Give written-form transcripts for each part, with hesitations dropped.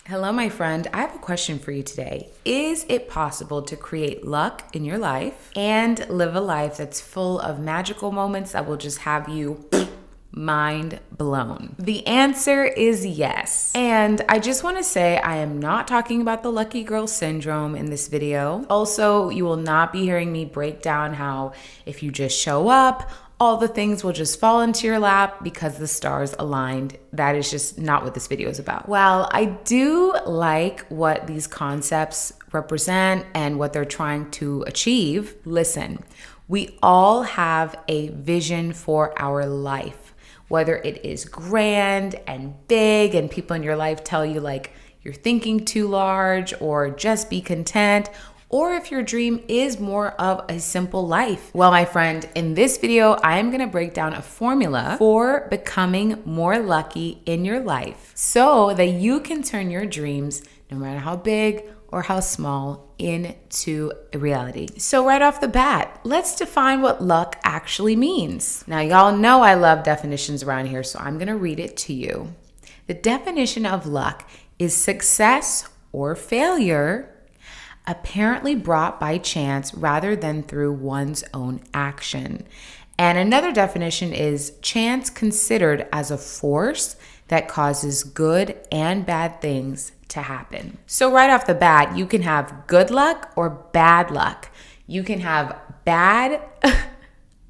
Hello, my friend. I have a question for you today. Is it possible to create luck in your life and live a life that's full of magical moments that will just have you mind blown? The answer is yes. And I just want to say I am not talking about the lucky girl syndrome in this video. Also, you will not be hearing me break down how if you just show up, all the things will just fall into your lap because the stars aligned. That is just not what this video is about. While I do like what these concepts represent and what they're trying to achieve, listen, we all have a vision for our life, whether it is grand and big and people in your life tell you like you're thinking too large or just be content, or if your dream is more of a simple life. Well, my friend, in this video, I am gonna break down a formula for becoming more lucky in your life so that you can turn your dreams, no matter how big or how small, into a reality. So right off the bat, let's define what luck actually means. Now, y'all know I love definitions around here, so I'm gonna read it to you. The definition of luck is success or failure apparently brought by chance rather than through one's own action. And another definition is chance considered as a force that causes good and bad things to happen. So right off the bat, you can have good luck or bad luck. You can have bad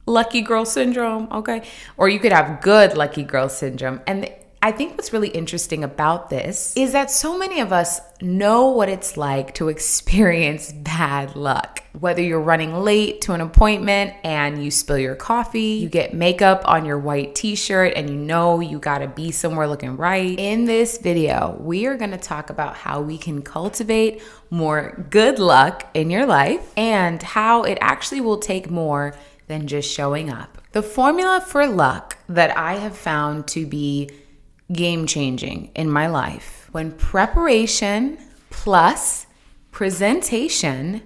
lucky girl syndrome, okay? Or you could have good lucky girl syndrome. And I think what's really interesting about this is that so many of us know what it's like to experience bad luck. Whether you're running late to an appointment and you spill your coffee, you get makeup on your white t-shirt and you know you gotta be somewhere looking right. In this video, we are gonna talk about how we can cultivate more good luck in your life and how it actually will take more than just showing up. The formula for luck that I have found to be game-changing in my life: when preparation plus presentation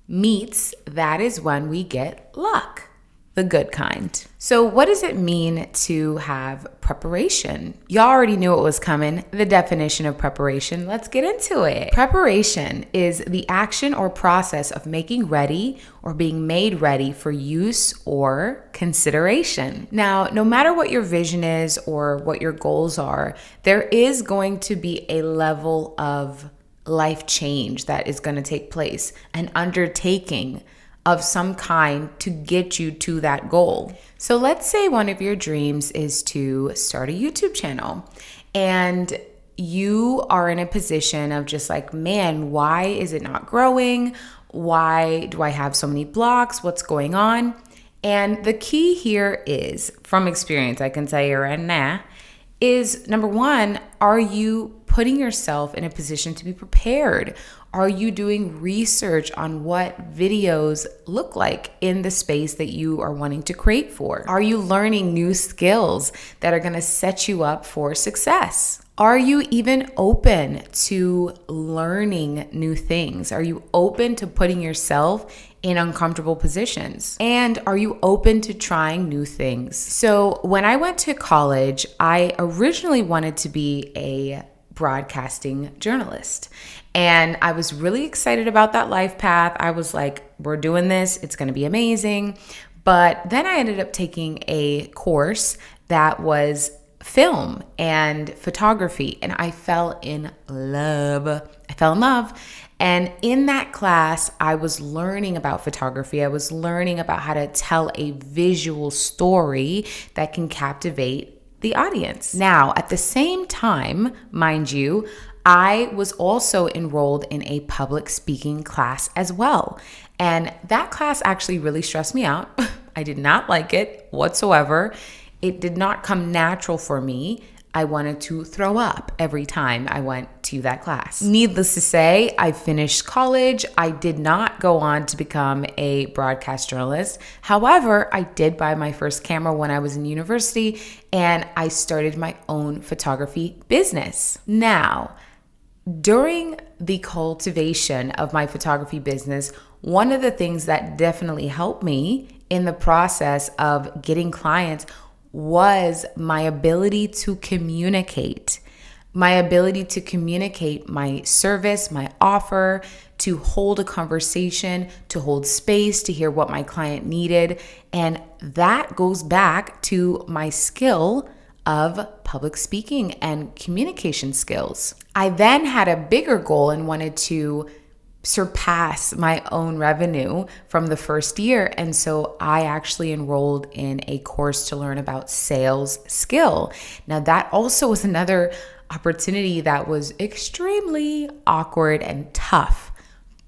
meets, that is when we get luck, the good kind. So what does it mean to have preparation? Y'all already knew it was coming. The definition of preparation, let's get into it. Preparation is the action or process of making ready or being made ready for use or consideration. Now, no matter what your vision is or what your goals are, there is going to be a level of life change that is going to take place, an undertaking of some kind to get you to that goal. So let's say one of your dreams is to start a YouTube channel and you are in a position of just like, man, why is it not growing? Why do I have so many blocks? What's going on? And the key here is, from experience, I can tell you right now, is number one, are you putting yourself in a position to be prepared? Are you doing research on what videos look like in the space that you are wanting to create for? Are you learning new skills that are going to set you up for success? Are you even open to learning new things? Are you open to putting yourself in uncomfortable positions? And are you open to trying new things? So when I went to college, I originally wanted to be a broadcasting journalist. And I was really excited about that life path. I was like, we're doing this, it's gonna be amazing. But then I ended up taking a course that was film and photography, and I fell in love. And in that class, I was learning about photography. I was learning about how to tell a visual story that can captivate the audience. Now, at the same time, mind you, I was also enrolled in a public speaking class as well. And that class actually really stressed me out. I did not like it whatsoever. It did not come natural for me. I wanted to throw up every time I went to that class. Needless to say, I finished college. I did not go on to become a broadcast journalist. However, I did buy my first camera when I was in university, and I started my own photography business. Now, during the cultivation of my photography business, one of the things that definitely helped me in the process of getting clients was my ability to communicate. my ability to communicate my service, my offer, to hold a conversation, to hold space, to hear what my client needed. And that goes back to my skill of public speaking and communication skills. I then had a bigger goal and wanted to surpass my own revenue from the first year. And so I actually enrolled in a course to learn about sales skill. Now, that also was another opportunity that was extremely awkward and tough,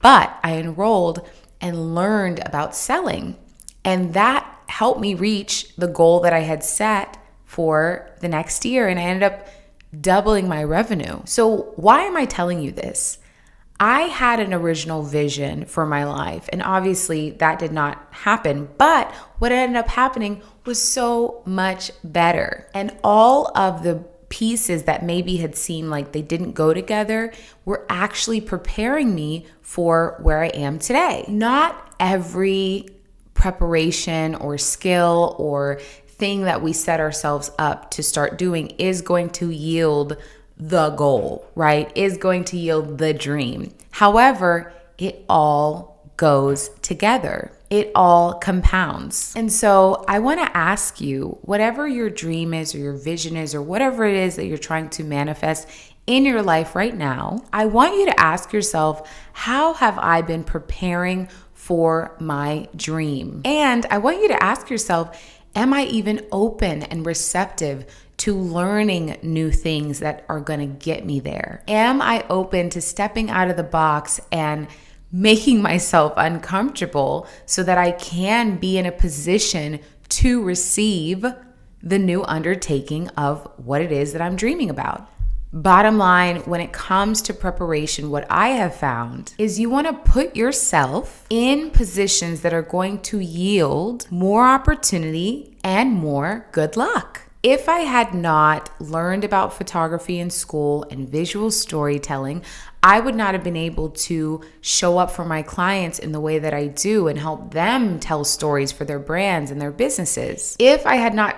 but I enrolled and learned about selling. And that helped me reach the goal that I had set for the next year. And I ended up doubling my revenue. So why am I telling you this? I had an original vision for my life, and obviously that did not happen, but what ended up happening was so much better. And all of the pieces that maybe had seemed like they didn't go together were actually preparing me for where I am today. Not every preparation or skill or thing that we set ourselves up to start doing is going to yield the goal, right? Is going to yield the dream. However, it all goes together. It all compounds. And so I want to ask you, whatever your dream is or your vision is or whatever it is that you're trying to manifest in your life right now, I want you to ask yourself, how have I been preparing for my dream? And I want you to ask yourself, am I even open and receptive to learning new things that are going to get me there? Am I open to stepping out of the box and making myself uncomfortable so that I can be in a position to receive the new undertaking of what it is that I'm dreaming about? Bottom line, when it comes to preparation, what I have found is you want to put yourself in positions that are going to yield more opportunity and more good luck. If I had not learned about photography in school and visual storytelling, I would not have been able to show up for my clients in the way that I do and help them tell stories for their brands and their businesses. If I had not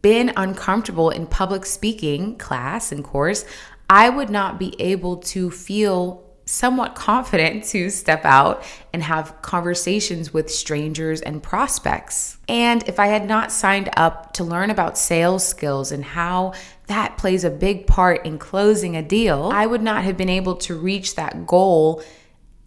been uncomfortable in public speaking class and course, I would not be able to feel somewhat confident to step out and have conversations with strangers and prospects. And if I had not signed up to learn about sales skills and how that plays a big part in closing a deal, I would not have been able to reach that goal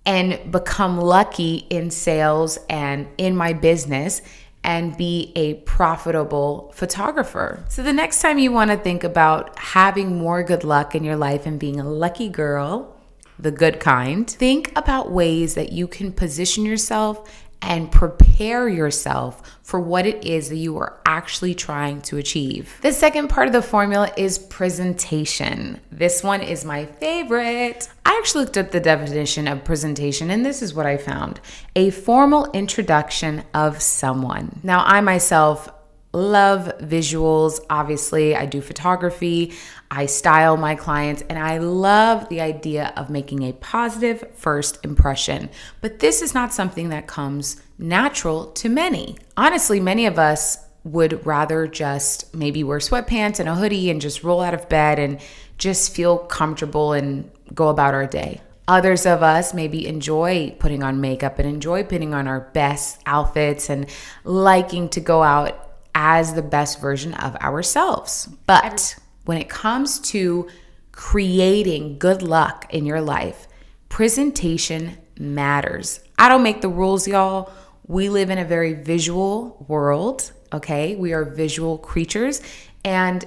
and become lucky in sales and in my business and be a profitable photographer. So the next time you want to think about having more good luck in your life and being a lucky girl, the good kind, think about ways that you can position yourself and prepare yourself for what it is that you are actually trying to achieve. The second part of the formula is presentation. This one is my favorite. I actually looked up the definition of presentation, and this is what I found: a formal introduction of someone. Now, I myself love visuals. Obviously, I do photography, I style my clients, and I love the idea of making a positive first impression. But this is not something that comes natural to many. Honestly, many of us would rather just maybe wear sweatpants and a hoodie and just roll out of bed and just feel comfortable and go about our day. Others of us maybe enjoy putting on makeup and enjoy putting on our best outfits and liking to go out as the best version of ourselves. But when it comes to creating good luck in your life, presentation matters. I don't make the rules, y'all. We live in a very visual world, okay? We are visual creatures. And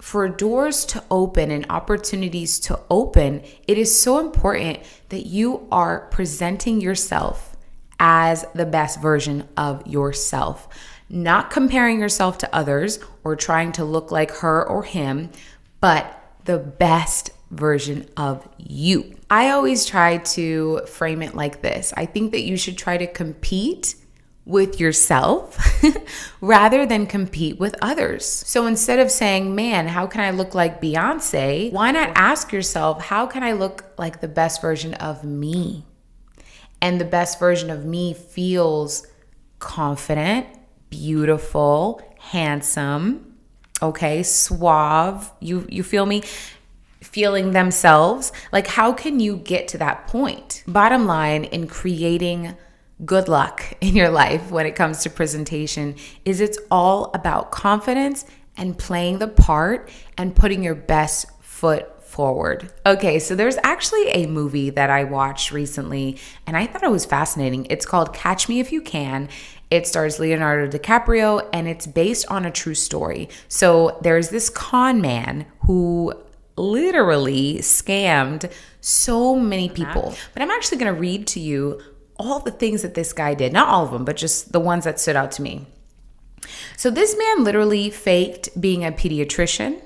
for doors to open and opportunities to open, it is so important that you are presenting yourself as the best version of yourself. Not comparing yourself to others or trying to look like her or him, but the best version of you. I always try to frame it like this. I think that you should try to compete with yourself rather than compete with others. So instead of saying, man, how can I look like Beyonce? Why not ask yourself, how can I look like the best version of me? And the best version of me feels confident, beautiful, handsome, okay, suave. You feel me? feeling themselves. Like, how can you get to that point? Bottom line, in creating good luck in your life when it comes to presentation, is it's all about confidence and playing the part and putting your best foot forward. Okay, so there's actually a movie that I watched recently and I thought it was fascinating. It's called Catch Me If You Can. It stars Leonardo DiCaprio and it's based on a true story. So there's this con man who literally scammed so many people. But I'm actually going to read to you all the things that this guy did. Not all of them, but just the ones that stood out to me. So this man literally faked being a pediatrician.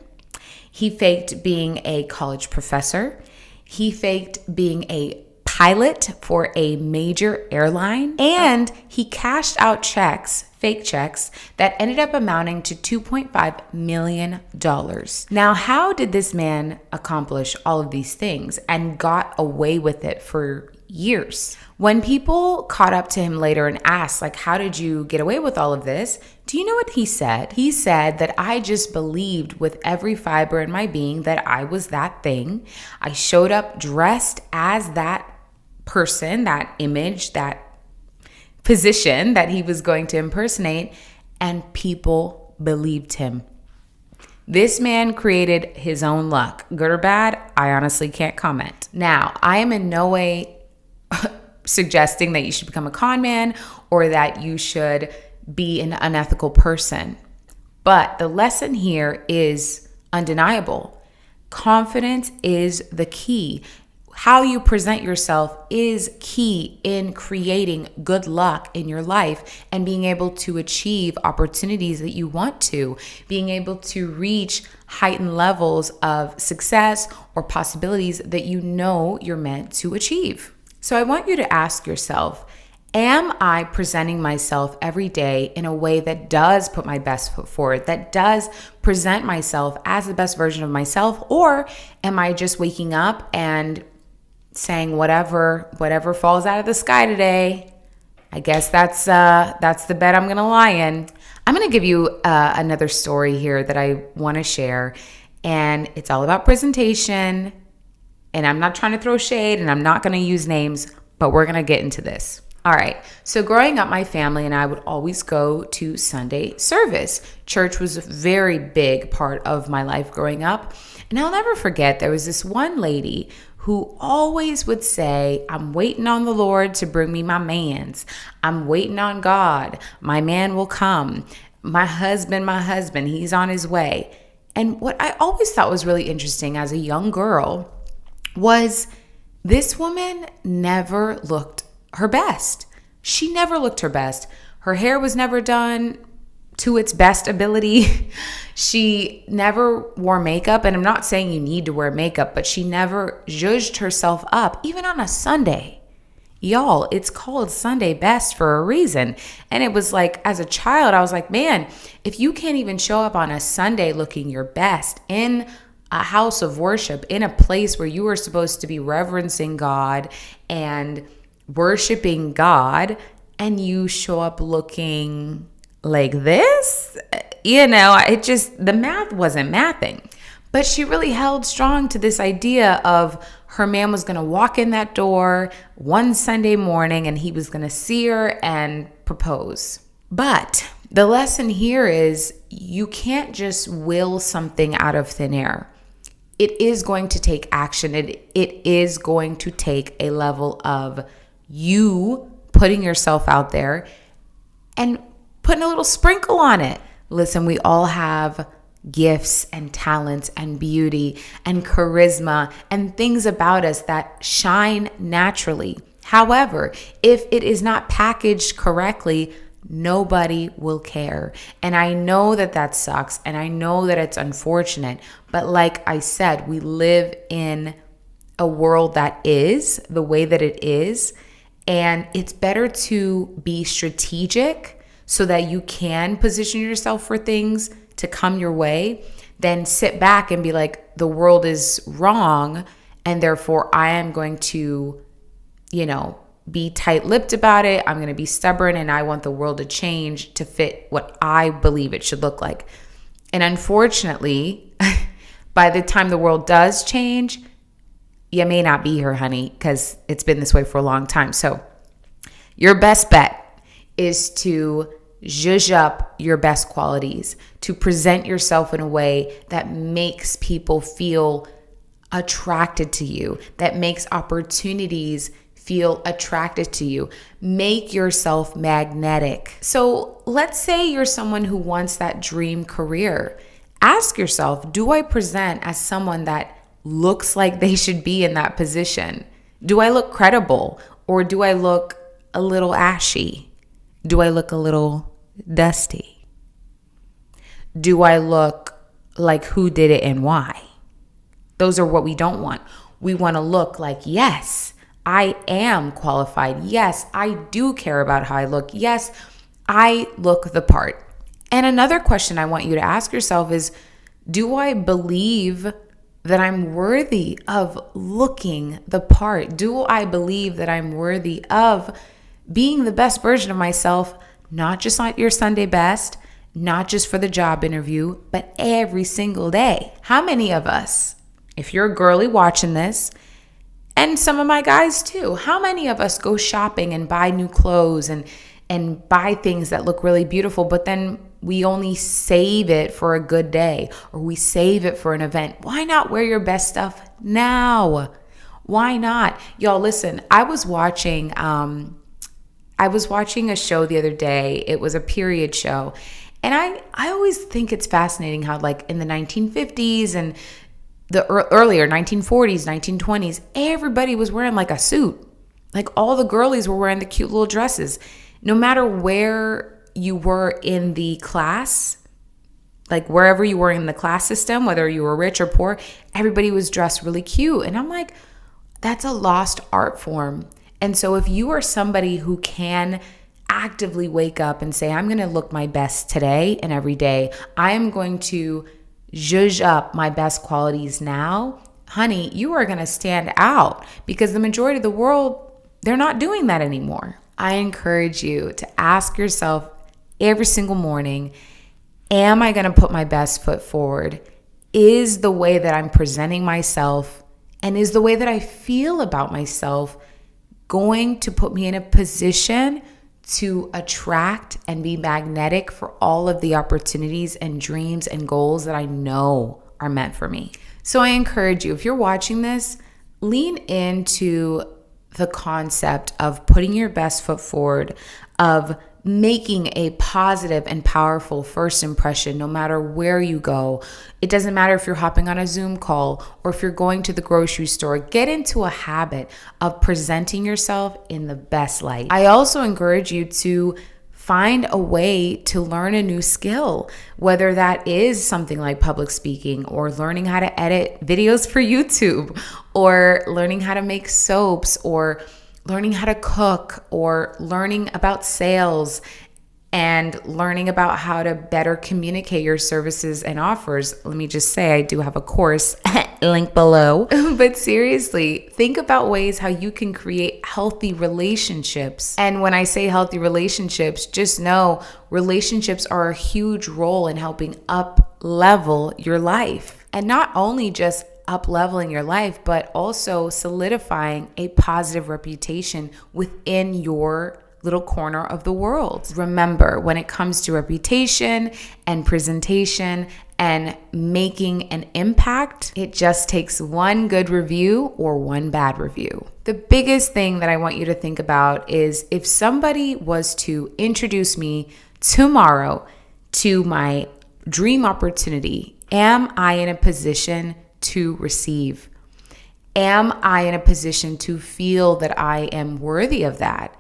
He faked being a college professor. He faked being a pilot for a major airline. And he cashed out checks, fake checks, that ended up amounting to $2.5 million. Now, how did this man accomplish all of these things and got away with it for years? When people caught up to him later and asked, like, how did you get away with all of this? Do you know what he said? He said that I just believed with every fiber in my being that I was that thing. I showed up dressed as that person, that image, that position that he was going to impersonate, and people believed him. This man created his own luck. Good or bad, I honestly can't comment. Now, I am in no way suggesting that you should become a con man or that you should be an unethical person. But the lesson here is undeniable. Confidence is the key. How you present yourself is key in creating good luck in your life and being able to achieve opportunities that you want to, being able to reach heightened levels of success or possibilities that you know you're meant to achieve. So I want you to ask yourself, am I presenting myself every day in a way that does put my best foot forward, that does present myself as the best version of myself? Or am I just waking up and saying whatever falls out of the sky today? I guess that's the bed I'm gonna lie in. I'm gonna give you another story here that I want to share, and it's all about presentation. And I'm not trying to throw shade and I'm not going to use names, but we're going to get into this. All right. So growing up, my family and I would always go to Sunday service. Church was a very big part of my life growing up. And I'll never forget, there was this one lady who always would say, I'm waiting on the Lord to bring me my mans. I'm waiting on God. My man will come. My husband, he's on his way. And what I always thought was really interesting as a young girl was this woman never looked her best. She never looked her best. Her hair was never done to its best ability. She never wore makeup. And I'm not saying you need to wear makeup, but she never zhuzhed herself up, even on a Sunday. Y'all, it's called Sunday best for a reason. And it was like, as a child, I was like, man, if you can't even show up on a Sunday looking your best in a house of worship, in a place where you are supposed to be reverencing God and worshiping God, and you show up looking like this, the math wasn't mathing. But she really held strong to this idea of her man was going to walk in that door one Sunday morning and he was going to see her and propose. But the lesson here is you can't just will something out of thin air. It is going to take action. It is going to take a level of you putting yourself out there and putting a little sprinkle on it. Listen, we all have gifts and talents and beauty and charisma and things about us that shine naturally. However, if it is not packaged correctly, nobody will care. And I know that sucks, and I know that it's unfortunate, but like I said, we live in a world that is the way that it is, and it's better to be strategic so that you can position yourself for things to come your way than sit back and be like, the world is wrong, and therefore I am going to, be tight-lipped about it. I'm going to be stubborn, and I want the world to change to fit what I believe it should look like. And unfortunately, By the time the world does change, you may not be here, honey, because it's been this way for a long time. So your best bet is to zhuzh up your best qualities, to present yourself in a way that makes people feel attracted to you, that makes opportunities feel attracted to you. Make yourself magnetic. So let's say you're someone who wants that dream career. Ask yourself, do I present as someone that looks like they should be in that position? Do I look credible, or do I look a little ashy? Do I look a little dusty? Do I look like who did it and why? Those are what we don't want. We want to look like, yes, I am qualified. Yes, I do care about how I look. Yes, I look the part. And another question I want you to ask yourself is, do I believe that I'm worthy of looking the part? Do I believe that I'm worthy of being the best version of myself, not just on your Sunday best, not just for the job interview, but every single day? How many of us, if you're a girly watching this, and some of my guys too, how many of us go shopping and buy new clothes and buy things that look really beautiful, but then we only save it for a good day, or we save it for an event? Why not wear your best stuff now? Why not? Y'all, listen, I was watching a show the other day. It was a period show. And I always think it's fascinating how, like, in the 1950s and the earlier 1940s, 1920s, everybody was wearing like a suit. Like, all the girlies were wearing the cute little dresses. No matter where you were in the class, like wherever you were in the class system, whether you were rich or poor, everybody was dressed really cute. And I'm like, that's a lost art form. And so if you are somebody who can actively wake up and say, I'm going to look my best today and every day, I am going to zhuzh up my best qualities now, honey, you are going to stand out, because the majority of the world, they're not doing that anymore. I encourage you to ask yourself every single morning, am I going to put my best foot forward? Is the way that I'm presenting myself, and is the way that I feel about myself, going to put me in a position to attract and be magnetic for all of the opportunities and dreams and goals that I know are meant for me? So I encourage you, if you're watching this, lean into the concept of putting your best foot forward, of making a positive and powerful first impression no matter where you go. It doesn't matter if you're hopping on a Zoom call or if you're going to the grocery store. Get into a habit of presenting yourself in the best light. I also encourage you to find a way to learn a new skill, whether that is something like public speaking, or learning how to edit videos for YouTube, or learning how to make soaps, or learning how to cook, or learning about sales, and learning about how to better communicate your services and offers. Let me just say, I do have a course, link below. But seriously, think about ways how you can create healthy relationships. And when I say healthy relationships, just know relationships are a huge role in helping up level your life. And not only just up leveling your life, but also solidifying a positive reputation within your little corner of the world. Remember, when it comes to reputation and presentation and making an impact, it just takes one good review or one bad review. The biggest thing that I want you to think about is, if somebody was to introduce me tomorrow to my dream opportunity, am I in a position to receive? Am I in a position to feel that I am worthy of that?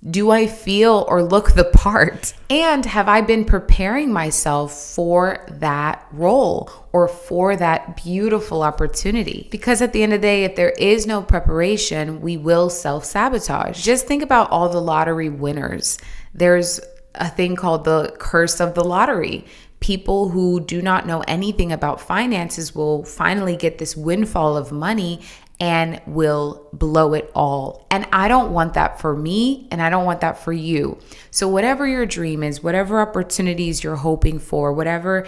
Do I feel or look the part? And have I been preparing myself for that role or for that beautiful opportunity? Because at the end of the day, if there is no preparation, we will self-sabotage. Just think about all the lottery winners. There's a thing called the curse of the lottery. People who do not know anything about finances will finally get this windfall of money and will blow it all. And I don't want that for me, and I don't want that for you. So whatever your dream is, whatever opportunities you're hoping for, whatever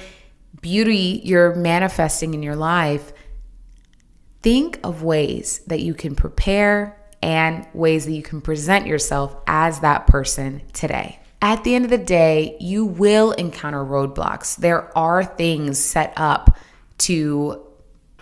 beauty you're manifesting in your life, think of ways that you can prepare and ways that you can present yourself as that person today. At the end of the day, you will encounter roadblocks. There are things set up to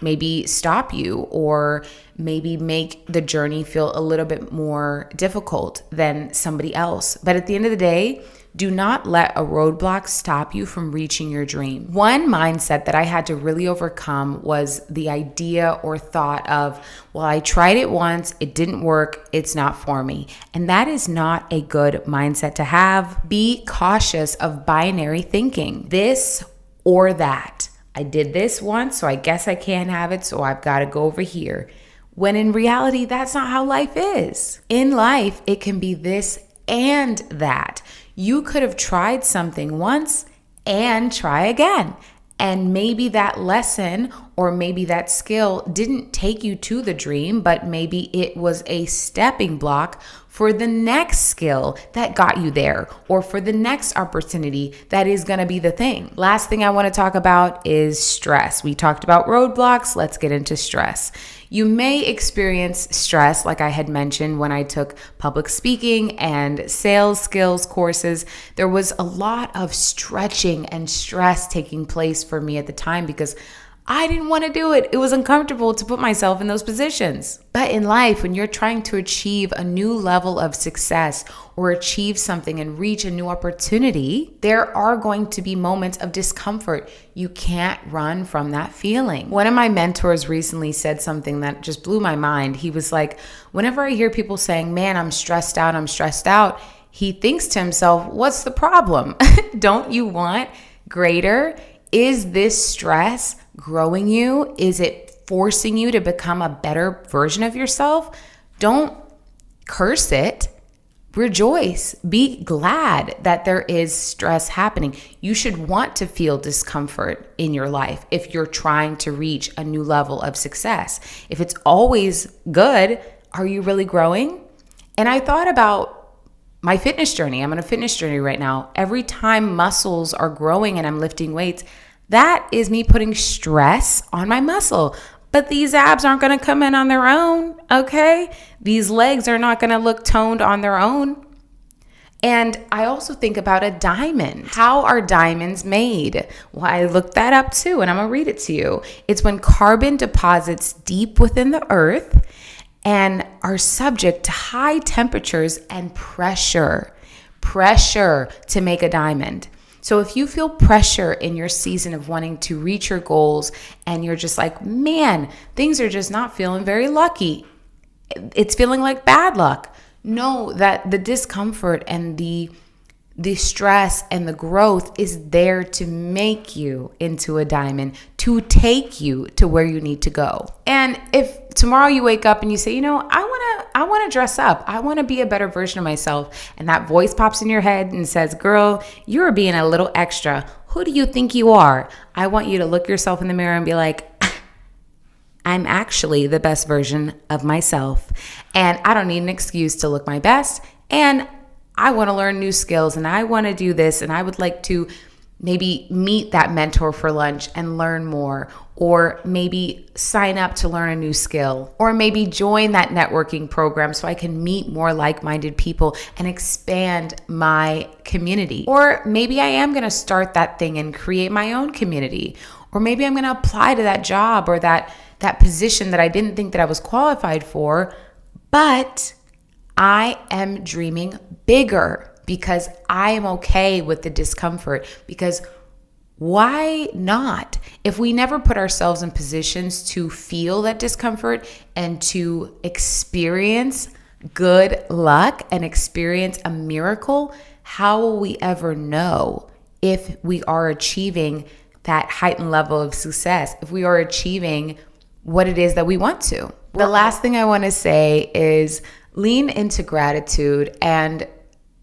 maybe stop you or maybe make the journey feel a little bit more difficult than somebody else. But at the end of the day, do not let a roadblock stop you from reaching your dream. One mindset that I had to really overcome was the idea or thought of, well, I tried it once, it didn't work, it's not for me. And that is not a good mindset to have. Be cautious of binary thinking, this or that. I did this once, so I guess I can't have it, so I've got to go over here. When in reality, that's not how life is. In life, it can be this and that. You could have tried something once and try again. And maybe that lesson or maybe that skill didn't take you to the dream, but maybe it was a stepping block for the next skill that got you there, or for the next opportunity that is going to be the thing. Last thing I want to talk about is stress. We talked about roadblocks. Let's get into stress. You may experience stress, like I had mentioned when I took public speaking and sales skills courses. There was a lot of stretching and stress taking place for me at the time because I didn't want to do it. It was uncomfortable to put myself in those positions. But in life, when you're trying to achieve a new level of success or achieve something and reach a new opportunity, there are going to be moments of discomfort. You can't run from that feeling. One of my mentors recently said something that just blew my mind. He was like, whenever I hear people saying, man, I'm stressed out, he thinks to himself, what's the problem? Don't you want greater? Is this stress growing you? Is it forcing you to become a better version of yourself? Don't curse it. Rejoice. Be glad that there is stress happening. You should want to feel discomfort in your life if you're trying to reach a new level of success. If it's always good, are you really growing? And I thought about my fitness journey. I'm on a fitness journey right now. Every time muscles are growing and I'm lifting weights, that is me putting stress on my muscle. But these abs aren't going to come in on their own, okay? These legs are not going to look toned on their own. And I also think about a diamond. How are diamonds made? Well, I looked that up too, and I'm going to read it to you. It's when carbon deposits deep within the earth and are subject to high temperatures and pressure to make a diamond. So if you feel pressure in your season of wanting to reach your goals and you're just like, man, things are just not feeling very lucky, it's feeling like bad luck, know that the discomfort and the stress and the growth is there to make you into a diamond, to take you to where you need to go. And if tomorrow you wake up and you say, you know, I want to dress up, I want to be a better version of myself, and that voice pops in your head and says, girl, you're being a little extra. Who do you think you are? I want you to look yourself in the mirror and be like, I'm actually the best version of myself, and I don't need an excuse to look my best, and I want to learn new skills, and I want to do this, and I would like to maybe meet that mentor for lunch and learn more, or maybe sign up to learn a new skill, or maybe join that networking program so I can meet more like-minded people and expand my community. Or maybe I am going to start that thing and create my own community, or maybe I'm going to apply to that job or that position that I didn't think that I was qualified for, but I am dreaming bigger because I am okay with the discomfort. Because why not? If we never put ourselves in positions to feel that discomfort and to experience good luck and experience a miracle, how will we ever know if we are achieving that heightened level of success, if we are achieving what it is that we want to? The last thing I want to say is lean into gratitude and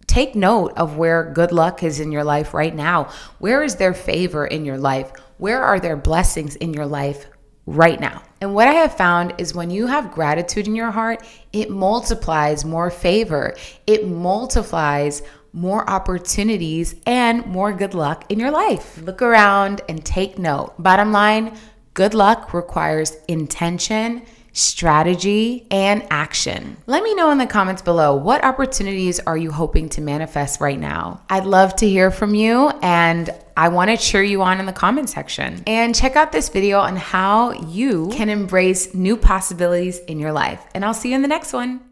take note of where good luck is in your life right now. Where is there favor in your life? Where are there blessings in your life right now? And what I have found is when you have gratitude in your heart, it multiplies more favor. It multiplies more opportunities and more good luck in your life. Look around and take note. Bottom line, good luck requires intention, strategy, and action. Let me know in the comments below, what opportunities are you hoping to manifest right now? I'd love to hear from you, and I want to cheer you on in the comment section. And check out this video on how you can embrace new possibilities in your life. And I'll see you in the next one.